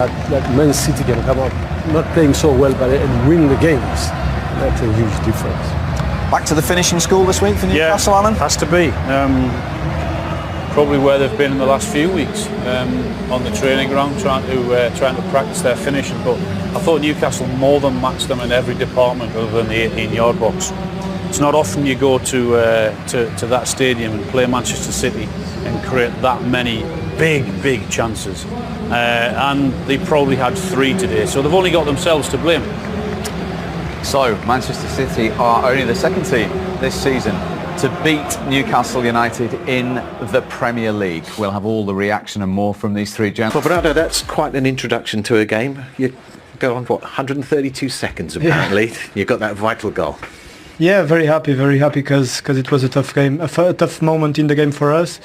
That Man City can come up not playing so well, but and win the games. That's a huge difference. Back to the finishing school this week for Newcastle, Alan? Has to be. Probably where they've been in the last few weeks, on the training ground, trying to practice their finishing. But I thought Newcastle more than matched them in every department other than the 18-yard box. It's not often you go to that stadium and play Manchester City and create that many big chances. And they probably had 3 today, so they've only got themselves to blame. So, Manchester City are only the second team this season to beat Newcastle United in the Premier League. We'll have all the reaction and more from these 3 gentlemen. Well, Bernardo, that's quite an introduction to a game. You go on, 132 seconds apparently. Yeah. You got that vital goal. Yeah, very happy because it was a tough game, a tough moment in the game for us.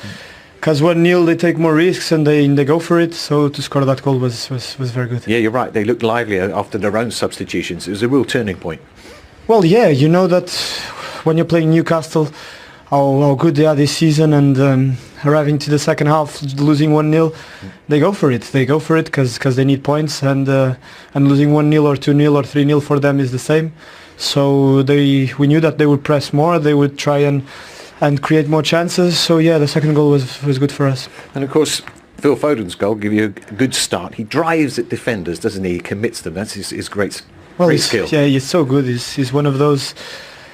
Because 1-0 they take more risks and they go for it, so to score that goal was very good. Yeah, you're right, they looked livelier after their own substitutions. It was a real turning point. Well, yeah, you know that when you're playing Newcastle, how good they are this season, and arriving to the second half, losing 1-0, they go for it because they need points, and losing 1-0 or 2-0 or 3-0 for them is the same. So we knew that they would press more, they would try and create more chances. So yeah, the second goal was good for us. And of course, Phil Foden's goal give you a good start. He drives at defenders, doesn't he? He commits them. That's his great skill. Yeah, he's so good. He's one of those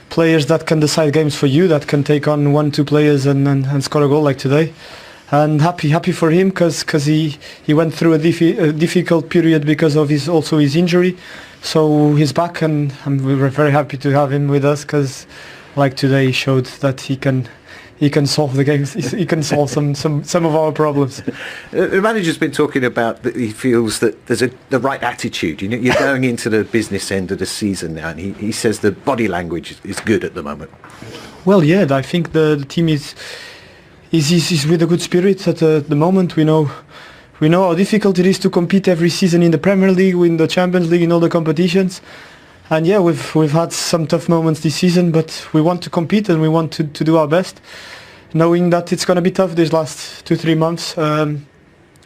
players that can decide games for you, that can take on 1-2 players and score a goal like today. And happy for him because he went through a difficult period because of his injury. So he's back, and we're very happy to have him with us because, like today, he showed that he can solve the games. He can solve some of our problems. The manager's been talking about that he feels that there's the right attitude. You know, you're going into the business end of the season now, and he says the body language is good at the moment. Well, yeah, I think the team is with a good spirit at the moment. We know how difficult it is to compete every season in the Premier League, in the Champions League, in all the competitions. And yeah, we've had some tough moments this season, but we want to compete and we want to do our best, knowing that it's going to be tough these last 2-3 months.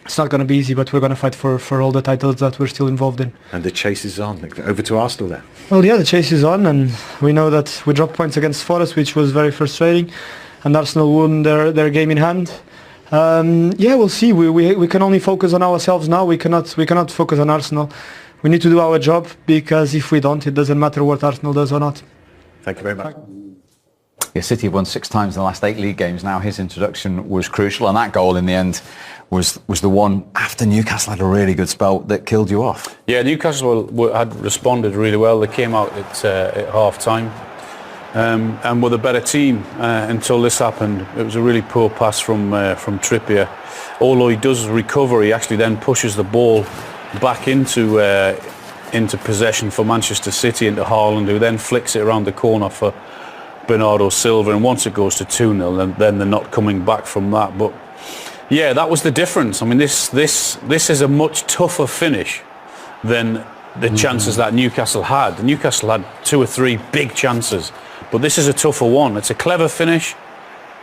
It's not going to be easy, but we're going to fight for all the titles that we're still involved in. And the chase is on. Over to Arsenal there. Well, yeah, the chase is on, and we know that we dropped points against Forest, which was very frustrating, and Arsenal won their game in hand. Yeah, we'll see. We can only focus on ourselves now. We cannot focus on Arsenal. We need to do our job, because if we don't, it doesn't matter what Arsenal does or not. Thank you very much. Yeah, City have won 6 times in the last 8 league games now. His introduction was crucial, and that goal in the end was the one after Newcastle had a really good spell that killed you off. Yeah, Newcastle had responded really well. They came out at half-time and were the better team until this happened. It was a really poor pass from Trippier. Although he does recover, he actually then pushes the ball back into possession for Manchester City, into Haaland, who then flicks it around the corner for Bernardo Silva, and once it goes to 2-0, then they're not coming back from that. But yeah, that was the difference. I mean, this is a much tougher finish than the chances that Newcastle had. Newcastle had 2 or 3 big chances, but this is a tougher one. It's a clever finish.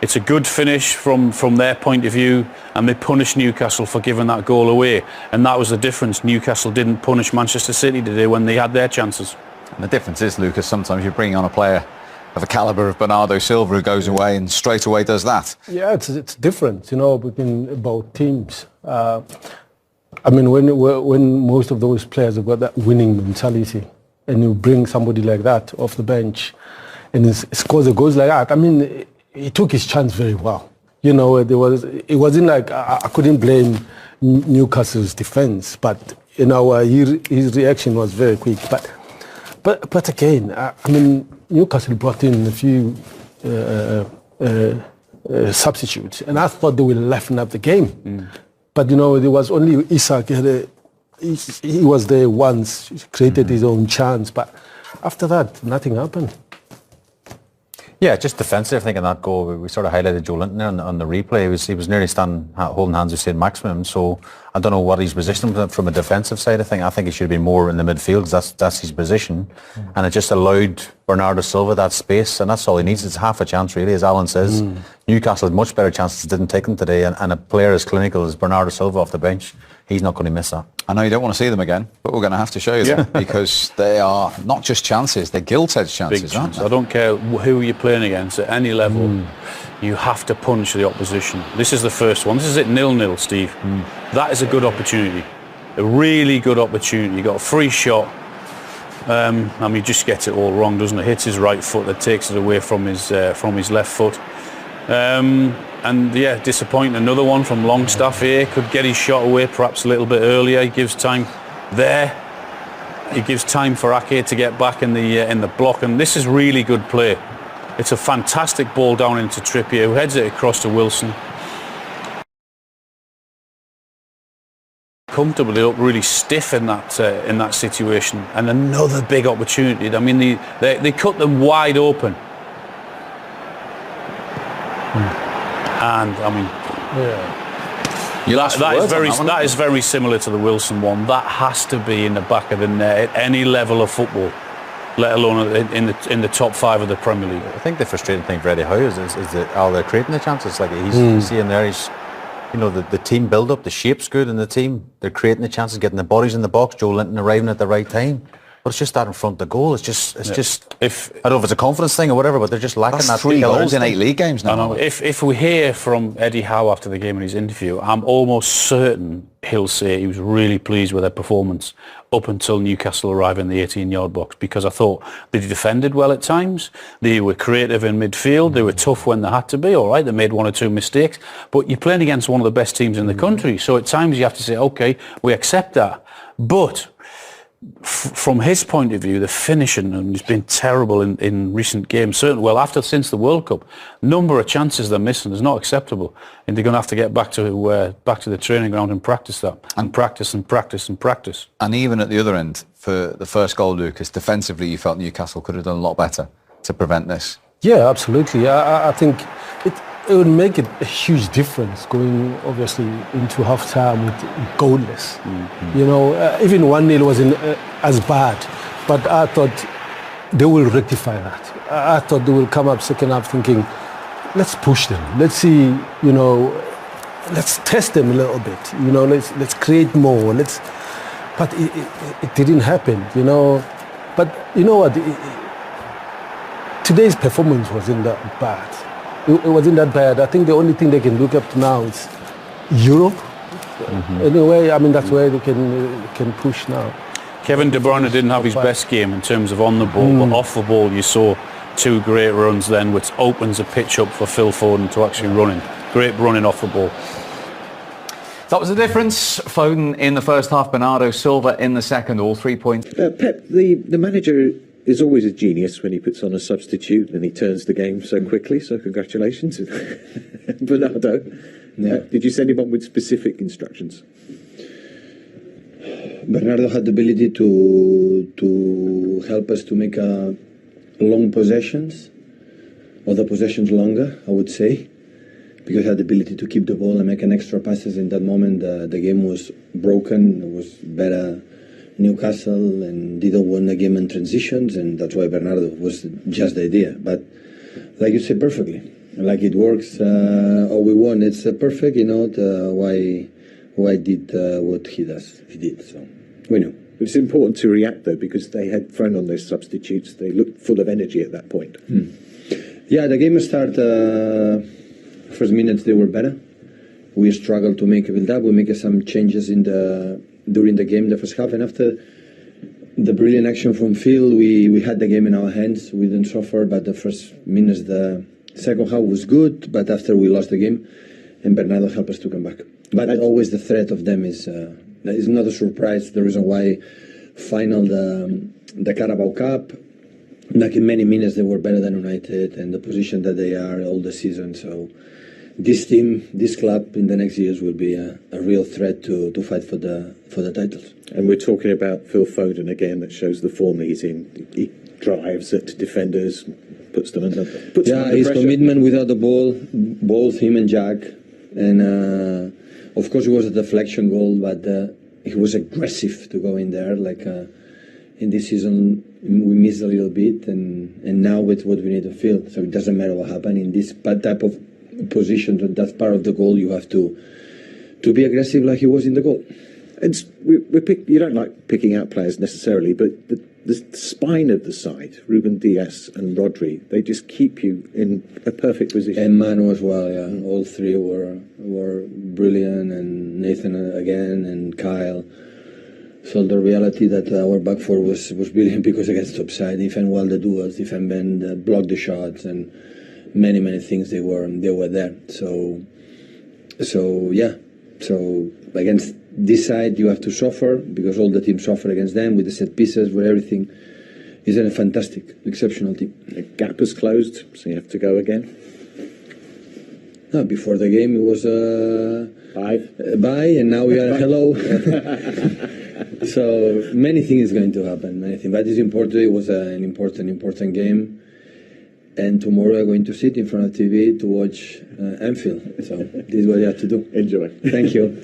It's a good finish from their point of view, and they punished Newcastle for giving that goal away. And that was the difference. Newcastle didn't punish Manchester City today when they had their chances. And the difference is, Lucas, sometimes you're bringing on a player of the calibre of Bernardo Silva who goes away and straight away does that. Yeah, it's different, you know, between both teams. I mean, when most of those players have got that winning mentality, and you bring somebody like that off the bench and he scores a goal like that, I mean, he took his chance very well. You know, it wasn't like I couldn't blame Newcastle's defence, but you know, his reaction was very quick. But again, I mean, Newcastle brought in a few substitutes, and I thought they would liven up the game. But you know, there was only Isak. He was there once, created his own chance, but after that, nothing happened. Yeah, just defensive. I think in that goal, we sort of highlighted Joe Linton on the replay. He was nearly holding hands with St. Maximin. So I don't know what he's positioned from a defensive side of things. I think he should be more in the midfield, because that's his position. And it just allowed Bernardo Silva that space, and that's all he needs. It's half a chance, really, as Alan says. Newcastle had much better chances, didn't take them today. And a player as clinical as Bernardo Silva off the bench, he's not going to miss that. I know you don't want to see them again, but we're going to have to show you them because they are not just chances, they're gilt-edged chances, Big chance. aren't I don't care who you're playing against at any level, you have to punch the opposition. This is the first one. This is it 0-0, Steve. That is a good opportunity. A really good opportunity. You got a free shot. He just gets it all wrong, doesn't it? Hits his right foot, that takes it away from his left foot. Disappointing. Another one from Longstaff here. Could get his shot away perhaps a little bit earlier. He gives time there. He gives time for Ake to get back in the block, and this is really good play. It's a fantastic ball down into Trippier, who heads it across to Wilson. Comfortably up, really stiff in that situation, and another big opportunity. I mean, they cut them wide open, and I mean, that is very similar to the Wilson one. That has to be in the back of the net at any level of football, let alone in the top 5 of the Premier League. I think the frustrating thing for Eddie Howe is that they're creating the chances. Like he's seeing there, the team build-up, the shape's good in the team. They're creating the chances, getting the bodies in the box. Joe Linton arriving at the right time. But it's just that in front of the goal. It's just. I don't know if it's a confidence thing or whatever, but they're just lacking that. 3 goals in 8 league games now. I know. If we hear from Eddie Howe after the game in his interview, I'm almost certain he'll say he was really pleased with their performance up until Newcastle arrived in the 18-yard box, because I thought they defended well at times. They were creative in midfield. They were tough when they had to be. All right, they made 1 or 2 mistakes, but you're playing against one of the best teams in the country. So at times you have to say, okay, we accept that, but from his point of view, the finishing has been terrible in recent games. Certainly, since the World Cup, number of chances they're missing is not acceptable, and they're going to have to get back to the training ground and practice that, and practice and practice and practice. And even at the other end, for the first goal, Lucas, defensively, you felt Newcastle could have done a lot better to prevent this. Yeah, absolutely. I think it would make a huge difference going, obviously, into half-time with goalless. Even 1-0 wasn't as bad, but I thought they will rectify that. I thought they will come up second half thinking, let's push them. Let's see, let's test them a little bit. Let's create more. But it didn't happen, But you know what? Today's performance wasn't that bad. It wasn't that bad. I think the only thing they can look up to now is Europe. Anyway, I mean, that's where they can push now. Kevin De Bruyne didn't have his best game in terms of on the ball, but off the ball you saw 2 great runs then, which opens a pitch up for Phil Foden to actually run in. Great running off the ball. That was the difference. Foden in the first half, Bernardo Silva in the second, all 3 points. Pep, the manager is always a genius when he puts on a substitute and he turns the game so quickly, so congratulations. Bernardo, did you send him on with specific instructions? Bernardo had the ability to help us to make long possessions, or the possessions longer, I would say, because he had the ability to keep the ball and make an extra passes. In that moment, the game was broken. It was better Newcastle and didn't win the game in transitions, and that's why Bernardo was just the idea. But like you said perfectly, like it works, or we won, it's perfect, why did what he did, so we knew. It's important to react though, because they had thrown on those substitutes. They looked full of energy at that point. Yeah, the game started, first minutes they were better. We struggled to make a build up. We make some changes during the game, the first half, and after the brilliant action from Phil, we had the game in our hands. We didn't suffer, but the first minutes, the second half was good, but after we lost the game, and Bernardo helped us to come back. But always the threat of them is not a surprise. The reason why final the Carabao Cup, like in many minutes they were better than United, and the position that they are all the season. So this team, this club in the next years will be a real threat to fight for the titles. And we're talking about Phil Foden again, that shows the form he's in. He drives at defenders, puts them under his pressure. commitment without the ball, both him and Jack. And of course it was a deflection goal, but he was aggressive to go in there. Like in this season we missed a little bit, and now with what we need to feel. So it doesn't matter what happened in this type of position, that's part of the goal. You have to be aggressive like he was in the goal. And you don't like picking out players necessarily, but the spine of the side, Ruben Dias and Rodri, they just keep you in a perfect position. And Manu as well, yeah. All three were brilliant, and Nathan again, and Kyle. So the reality that our back four was brilliant because against topside, defend well the duels, defend bend, block the shots, and many things they were there. So yeah. So against this side you have to suffer because all the teams suffer against them with the set pieces, with everything. It's a fantastic, exceptional team. The gap has closed, so you have to go again. No, before the game it was bye, and now we are hello. So many things is going to happen, but it's important. It was an important game, and tomorrow we're going to sit in front of TV to watch Anfield. So this is what you have to do. Enjoy. Thank you.